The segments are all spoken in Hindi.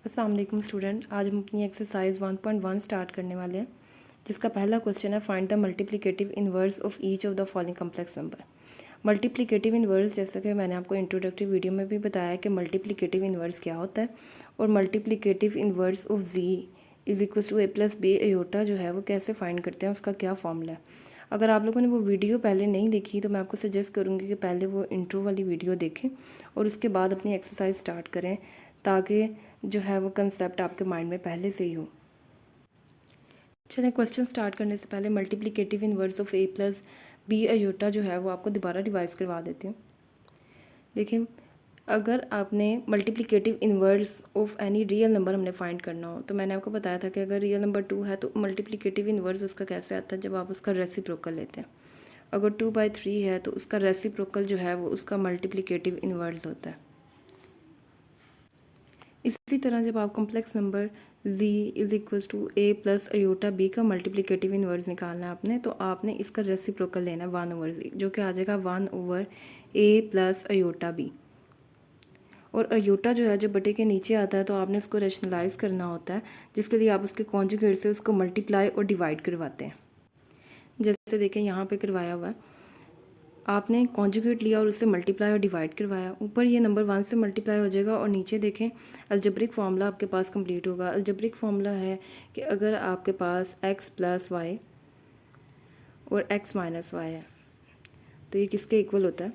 अस्सलाम वालेकुम स्टूडेंट। आज हम अपनी एक्सरसाइज 1.1 स्टार्ट करने वाले हैं, जिसका पहला क्वेश्चन है find the multiplicative inverse of each of the following complex number. Multiplicative inverse, जैसा कि मैंने आपको इंट्रोडक्टरी वीडियो में भी बताया कि मल्टीप्लिकेटिव इनवर्स क्या होता है और multiplicative inverse of g is equal to a plus b iota जो है वो कैसे फाइंड करते हैं, उसका क्या फॉर्मूला है। अगर आप लोगों ने वो वीडियो पहले नहीं देखी तो मैं आपको सजेस्ट करूँगी कि पहले वो इंट्रो वाली वीडियो देखें और उसके बाद अपनी एक्सरसाइज स्टार्ट करें, ताकि जो है वो कंसेप्ट आपके माइंड में पहले से ही हो। चलिए क्वेश्चन स्टार्ट करने से पहले multiplicative inverse of a plus b iota जो है वो आपको दोबारा रिवाइज करवा देती हूँ। देखिए, अगर आपने multiplicative inverse of any real number हमने फाइंड करना हो, तो मैंने आपको बताया था कि अगर रियल नंबर 2 है तो मल्टीप्लिकेटिव इनवर्स उसका कैसे आता है, जब आप उसका रेसिप्रोकल लेते हैं। अगर 2/3 है तो उसका रेसिप्रोकल जो है वो उसका मल्टीप्लिकेटिव इनवर्स होता है। इसी तरह जब आप complex number z is equal to a plus iota b का मल्टीप्लिकेटिव इनवर्स निकालना है आपने, तो आपने इसका रेसिप्रोकल लेना है 1/z, जो कि आ जाएगा 1/a प्लस अयोटा बी। और अयोटा जो है, जब बटे के नीचे आता है तो आपने उसको रेशनलाइज करना होता है, जिसके लिए आप उसके कॉन्जुगेट से उसको मल्टीप्लाई और डिवाइड करवाते हैं। जैसे देखें यहाँ पे करवाया हुआ है, आपने कॉन्जुगेट लिया और उससे मल्टीप्लाई और डिवाइड करवाया। ऊपर ये नंबर 1 से मल्टीप्लाई हो जाएगा और नीचे देखें अलजेब्रिक फार्मूला आपके पास कंप्लीट होगा। अलजेब्रिक फार्मूला है कि अगर आपके पास x प्लस वाई और x माइनस वाई है तो ये किसके इक्वल होता है,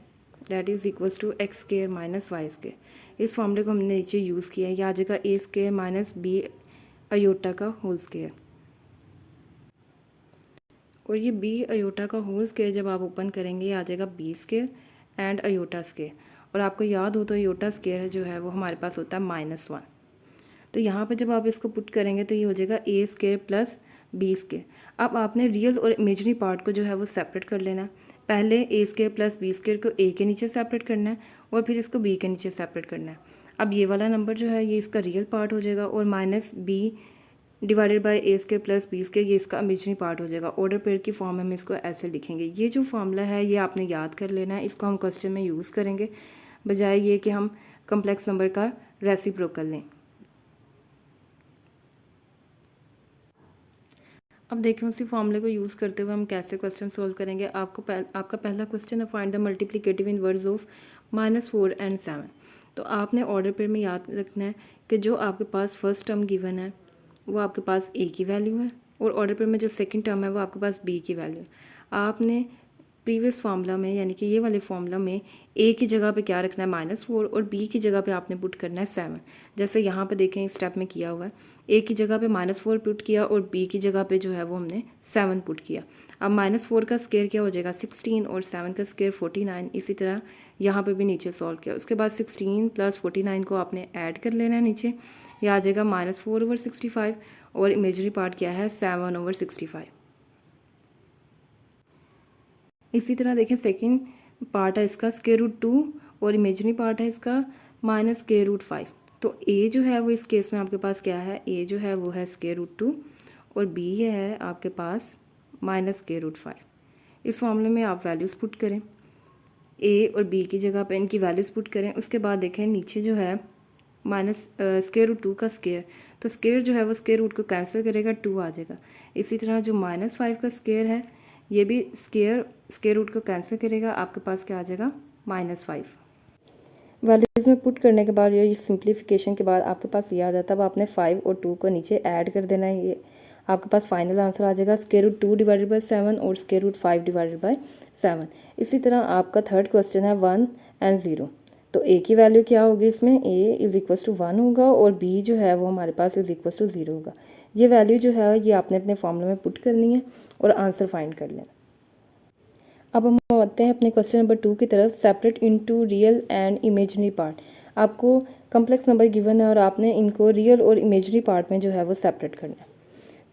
that is equals to x square minus y square. इस फार्मूले को हमने नीचे यूज़ किया है, यह आ जाएगा a square minus b iota का होल स्केयर। और ये बी अयोटा का होल स्केयर जब आप ओपन करेंगे ये आ जाएगा b square and iota square. और आपको याद हो तो अयोटा स्केयर जो है वो हमारे पास होता है -1। तो यहाँ पे जब आप इसको पुट करेंगे तो ये हो जाएगा a square plus b square. अब आपने रियल और इमेजनरी पार्ट को जो है वो सेपरेट कर लेना है। पहले ए स्केयर प्लस बी स्केयर को ए के नीचे सेपरेट करना है और फिर इसको बी के नीचे सेपरेट करना है। अब ये वाला नंबर जो है ये इसका रियल पार्ट हो जाएगा और minus b divided by a square plus b square ये इसका इमेजनरी पार्ट हो जाएगा। ऑर्डर पेयर की फॉर्म में हम इसको ऐसे लिखेंगे। ये जो फॉर्मूला है ये आपने याद कर लेना है, इसको हम क्वेश्चन में यूज़ करेंगे, बजाय ये कि हम कम्प्लेक्स नंबर का रेसिप्रोकल लें। अब देखें उसी फॉर्मूले को यूज़ करते हुए हम कैसे क्वेश्चन सोल्व करेंगे। आपका पहला क्वेश्चन है find the multiplicative inverse of -4 and 7। तो आपने ऑर्डर पेयर में याद रखना है कि जो आपके पास फर्स्ट टर्म गिवन है वो आपके पास ए की वैल्यू है और ऑर्डर पेयर में जो सेकंड टर्म है वो आपके पास बी की वैल्यू है। आपने प्रीवियस फार्मूला में यानी कि ये वाले फार्मूला में ए की जगह पे क्या रखना है -4 और बी की जगह पे आपने पुट करना है 7। जैसे यहाँ पे देखें इस स्टेप में किया हुआ है, ए की जगह पे -4 पुट किया और बी की जगह पे जो है वो हमने 7 पुट किया। अब -4 का स्केयर क्या हो जाएगा 16 और 7 का स्केयर 49। इसी तरह यहाँ पे भी नीचे सॉल्व किया। उसके बाद 16 + 49 को आपने ऐड कर लेना है नीचे, यह आ जाएगा -4/65 और इमेजनरी पार्ट क्या है 7/65। इसी तरह देखें सेकंड पार्ट है इसका √2 और इमेजनरी पार्ट है इसका -√5। तो ए जो है वो इस केस में आपके पास क्या है, ए जो है वो है √2 और बी है आपके पास -√5। इस मामले में आप वैल्यूज़ पुट करें, ए और बी की जगह पे इनकी वैल्यूज़ पुट करें। उसके बाद देखें नीचे जो है -√2 का स्केयर, तो स्केयर जो है वो स्केयर रूट को कैंसिल करेगा, 2 आ जाएगा। इसी तरह जो -5 का स्केयर है ये भी स्केयर रूट को कैंसिल करेगा, आपके पास क्या आ जाएगा -5। वैल्यूज़ में पुट करने के बाद ये सिंप्लीफिकेशन के बाद आपके पास ये आ जाता है। अब आपने 5 और 2 को नीचे ऐड कर देना है, ये आपके पास फाइनल आंसर आ जाएगा √2 डिवाइडेड बाई 7 और √5 डिवाइडेड बाई 7। इसी तरह आपका थर्ड क्वेश्चन है 1 एंड 0। तो ए की वैल्यू क्या होगी इसमें, ए इज़ इक्वल टू 1 होगा और बी जो है वो हमारे पास इज़ इक्वल टू 0 होगा। ये वैल्यू जो है ये आपने अपने फॉर्मूले में पुट करनी है और आंसर फाइंड कर लेना। अब हम आते हैं अपने क्वेश्चन नंबर 2 की तरफ, separate into real and imaginary part. आपको कम्प्लेक्स नंबर गिवन है और आपने इनको रियल और इमेजनरी पार्ट में जो है वो सेपरेट करना है।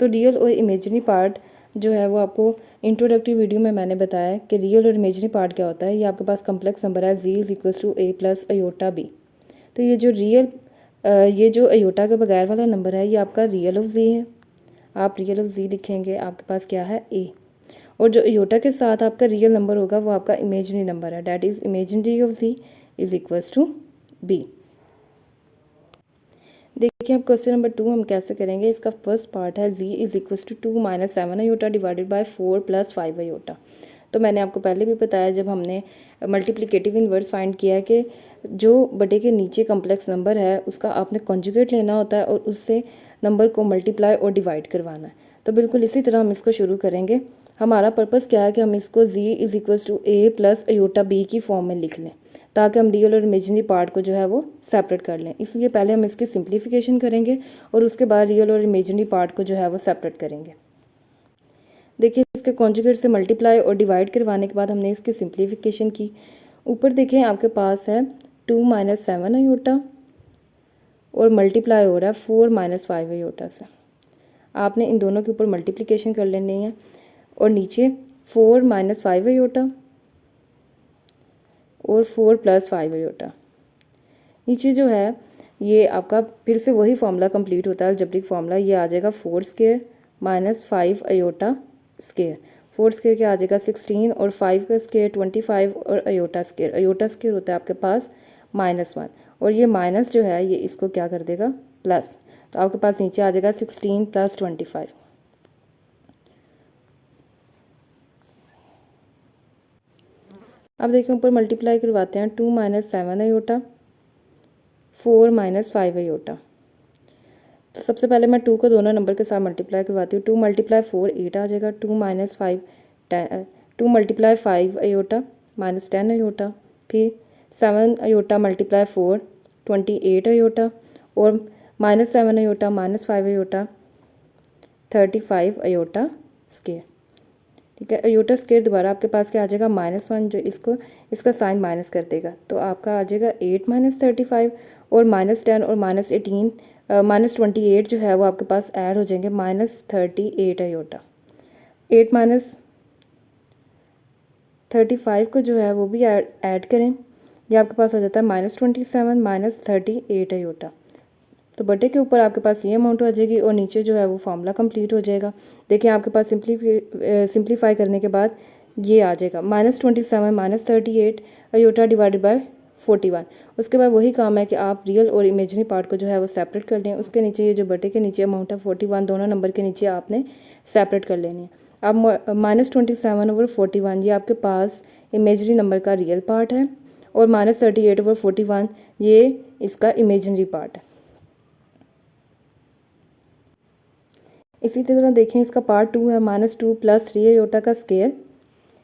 तो रियल और इमेजनरी पार्ट जो है वो आपको इंट्रोडक्टरी वीडियो में मैंने बताया कि रियल और इमेजनरी पार्ट क्या होता है। ये आपके पास कम्प्लेक्स नंबर है z is equal to a plus iota b। तो ये जो अयोटा के बगैर वाला नंबर है ये आपका रियल ऑफ z है। आप रियल ऑफ z लिखेंगे, आपके पास क्या है a। और जो अयोटा के साथ आपका रियल नंबर होगा वो आपका इमेजनरी नंबर है, that is imaginary of z is equal to b। देखिए अब क्वेश्चन नंबर 2 हम कैसे करेंगे। इसका फर्स्ट पार्ट है z is equal to 2 minus 7 iota divided by 4 plus 5 iota. तो मैंने आपको पहले भी बताया जब हमने मल्टीप्लिकेटिव इन्वर्स फाइंड किया कि जो बटे के नीचे कम्प्लेक्स नंबर है उसका आपने कॉन्जुगेट लेना होता है और उससे नंबर को मल्टीप्लाई और डिवाइड करवाना है। तो बिल्कुल इसी तरह हम इसको शुरू करेंगे। हमारा पर्पज़ क्या है कि हम इसको z is equal to a plus iota b की फॉर्म में लिख लें ताकि हम रियल और इमेजिनरी पार्ट को जो है वो सेपरेट कर लें। इसलिए पहले हम इसकी सिंप्लीफिकेशन करेंगे और उसके बाद रियल और इमेजिनरी पार्ट को जो है वो सेपरेट करेंगे। देखिए इसके कॉन्जुगेट से मल्टीप्लाई और डिवाइड करवाने के बाद हमने इसकी सिंप्लीफिकेशन की। ऊपर देखें आपके पास है 2 माइनस 7 अयोटा और मल्टीप्लाई हो रहा है 4 माइनस 5 अयोटा से। आपने इन दोनों के ऊपर मल्टीप्लिकेशन कर लेनी है और नीचे 4 माइनस 5 अयोटा और 4 प्लस 5 अयोटा। नीचे जो है ये आपका फिर से वही फॉर्मूला कंप्लीट होता है अलजेब्रिक फार्मूला। ये आ जाएगा 4 square minus 5 iota square. 4 square क्या आ जाएगा 16 और 5 का स्क्वायर 25 और अयोटा स्क्वायर होता है आपके पास -1 और ये माइनस जो है ये इसको क्या कर देगा प्लस। तो आपके पास नीचे आ जाएगा 16 प्लस 25। अब देखिए ऊपर मल्टीप्लाई करवाते हैं 2 माइनस 7 अयोटा 4 माइनस 5 अयोटा। तो सबसे पहले मैं 2 को दोनों नंबर के साथ मल्टीप्लाई करवाती हूँ। 2 मल्टीप्लाई 4 8 आ जाएगा। 2 minus 5 2 multiply 5 iota minus 10 iota. फिर 7 अयोटा मल्टीप्लाई 4 28 अयोटा और minus 7 iota minus 5 iota 35 iota square. ठीक है, अयोटा स्क्वायर दोबारा आपके पास क्या आ जाएगा -1 जो इसका साइन माइनस कर देगा। तो आपका आ जाएगा 8 माइनस 35 और -10 और -18 -28 जो है वो आपके पास ऐड हो जाएंगे -38 अयोटा। 8 माइनस 35 को जो है वो भी ऐड करें, ये आपके पास आ जाता है -27 -38 अयोटा। तो बटे के ऊपर आपके पास ये अमाउंट आ जाएगी और नीचे जो है वो फार्मूला कंप्लीट हो जाएगा। देखिए आपके पास सिंप्लीफाई करने के बाद ये आ जाएगा -27 -38 अयोटा डिवाइडेड बाय 41। उसके बाद वही काम है कि आप रियल और इमेजिनरी पार्ट को जो है वो सेपरेट कर लें। उसके नीचे ये जो बटे के नीचे अमाउंट है 41 दोनों नंबर के नीचे आपने सेपरेट कर लेनी है। अब -27 ओवर 41 ये आपके पास इमेजिनरी नंबर का रियल पार्ट है और -38 ओवर 41 ये इसका इमेजिनरी पार्ट है। इसी तरह देखें इसका पार्ट 2 है -2 प्लस 3 अयोटा का square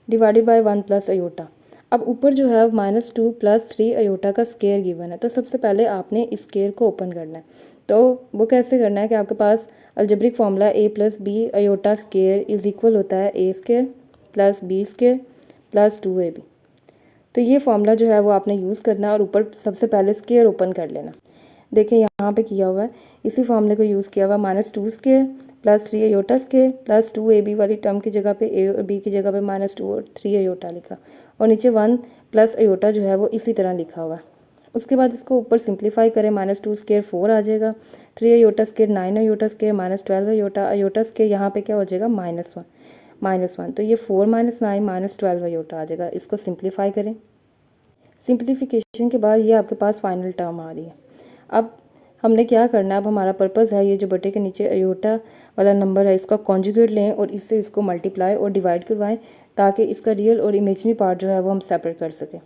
divided by 1 plus aorta. अब ऊपर जो है -2 प्लस 3 अयोटा का स्क्वायर गिवन है। तो सबसे पहले आपने इस स्क्वायर को ओपन करना है। तो वो कैसे करना है कि आपके पास algebraic formula a plus b iota square is equal होता है a square plus b square plus 2ab। तो ये फार्मूला जो है वो आपने यूज़ करना है और ऊपर सबसे पहले स्क्वायर ओपन कर लेना। देखिए यहाँ पे किया हुआ है इसी फार्मूले को यूज़ किया हुआ -2 square plus 3 iota square plus 2ab वाली टर्म की जगह पे a और b की जगह पे -2 और 3 अयोटा लिखा और नीचे 1 प्लस अयोटा जो है वो इसी तरह लिखा हुआ है। उसके बाद इसको ऊपर सिंप्लीफाई करें -2 स्क्वायर 4 आ जाएगा, 3 iota square 9 iota square -12 iota square यहाँ पे क्या हो जाएगा -1। तो ये 4 - 9 -12 अयोटा आ जाएगा। इसको सिंप्लीफाई करें। सिंप्लीफिकेशन के बाद ये आपके पास फाइनल टर्म आ रही है। अब हमने क्या करना है, अब हमारा पर्पज़ है ये जो बटे के नीचे अयोटा वाला नंबर है इसका कॉन्जुगेट लें और इससे इसको मल्टीप्लाई और डिवाइड करवाएं ताकि इसका रियल और इमेजिनरी पार्ट जो है वो हम सेपरेट कर सकें।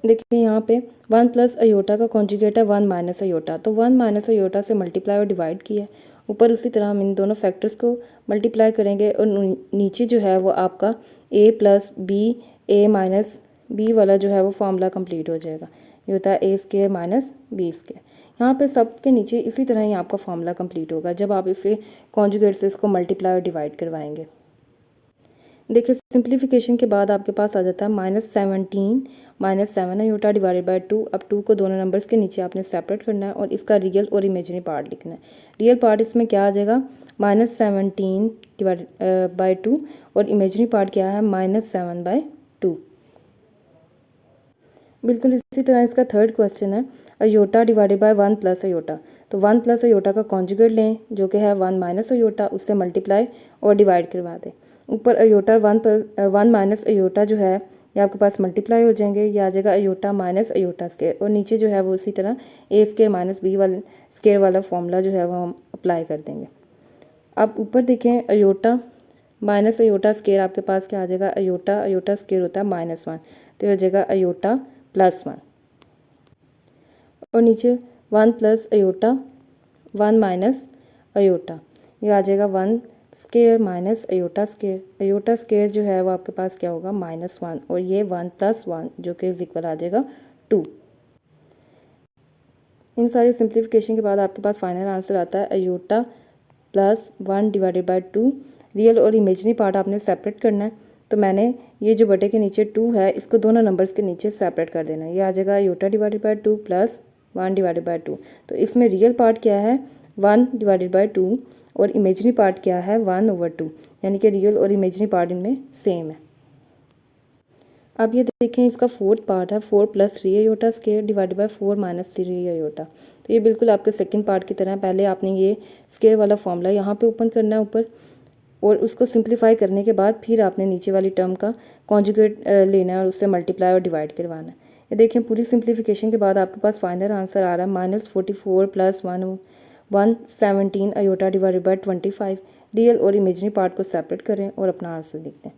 देखिए यहाँ पे 1 प्लस अयोटा का कॉन्जुगेट है 1 माइनस अयोटा। तो 1 माइनस अयोटा से मल्टीप्लाई और डिवाइड किया। ऊपर उसी तरह हम इन दोनों फैक्टर्स को मल्टीप्लाई करेंगे और नीचे जो है वो आपका a plus b a minus b वाला जो है वो फार्मूला कंप्लीट हो जाएगा। ये होता है a square minus b square. यहाँ पे सब के नीचे इसी तरह ही आपका फार्मूला कंप्लीट होगा जब आप इसे कॉन्जुगेट से इसको मल्टीप्लाई और डिवाइड करवाएंगे। देखिए सिंप्लीफिकेशन के बाद आपके पास आ जाता है -17 -7 अयोटा डिवाइडेड बाय 2। अब 2 को दोनों नंबर्स के नीचे आपने सेपरेट करना है और इसका रियल और इमेजिनरी पार्ट लिखना है। रियल पार्ट इसमें क्या आ जाएगा -17 डिवाइड बाय 2 और इमेजिनरी पार्ट क्या है -7/2। बिल्कुल इसी तरह इसका थर्ड क्वेश्चन है iota divided by 1 plus iota. तो 1 प्लस अयोटा का कॉन्जुगेट लें जो कि है 1 माइनस अयोटा, उससे मल्टीप्लाई और डिवाइड करवा दें। ऊपर अयोटा 1 माइनस अयोटा जो है ये आपके पास मल्टीप्लाई हो जाएंगे, ये आ जाएगा अयोटा माइनस अयोटा स्केयर, और नीचे जो है वो उसी तरह ए स्केयर माइनस बी वाले स्केयर वाला फॉर्मूला जो है वो हम अप्लाई कर देंगे। अब ऊपर देखें अयोटा माइनस अयोटा स्केयर आपके पास क्या आ जाएगा, अयोटा अयोटा स्केयर होता है -1, तो ये हो जाएगा अयोटा +1, और नीचे 1 प्लस अयोटा 1 माइनस अयोटा, ये आ जाएगा 1 square minus iota square, iota square जो है वो आपके पास क्या होगा -1, और ये 1 + 1 जो कि इज इक्वल आ जाएगा 2। इन सारी सिंप्लीफिकेशन के बाद आपके पास फाइनल आंसर आता है अयोटा +1 डिवाइडेड बाई 2। रियल और इमेजनरी पार्ट आपने सेपरेट करना है, तो मैंने ये जो बटे के नीचे 2 है इसको दोनों नंबर्स के नीचे सेपरेट कर देना है। ये आ जाएगा iota divided by 2 plus 1 divided by 2। तो इसमें रियल पार्ट क्या है 1 डिवाइडेड बाई 2, और इमेजनरी पार्ट क्या है 1/2, यानी कि रियल और इमेजनरी पार्ट इनमें सेम है। अब ये देखें इसका फोर्थ पार्ट है 4 + 3 iota square divided by 4 - 3 iota. तो ये बिल्कुल आपके सेकंड पार्ट की तरह है। पहले आपने ये स्केयर वाला फॉर्मूला यहाँ पे ओपन करना है ऊपर, और उसको सिंप्लीफाई करने के बाद फिर आपने नीचे वाली टर्म का कॉन्जुगेट लेना है और उससे मल्टीप्लाई और डिवाइड करवाना है। ये देखें पूरी सिंप्लीफिकेशन के बाद आपके पास फाइनल आंसर आ रहा है -44 + 117 अयोटा डिवाइडेड बाई 25। रियल और इमेजनरी पार्ट को सेपरेट करें और अपना आंसर देखते हैं।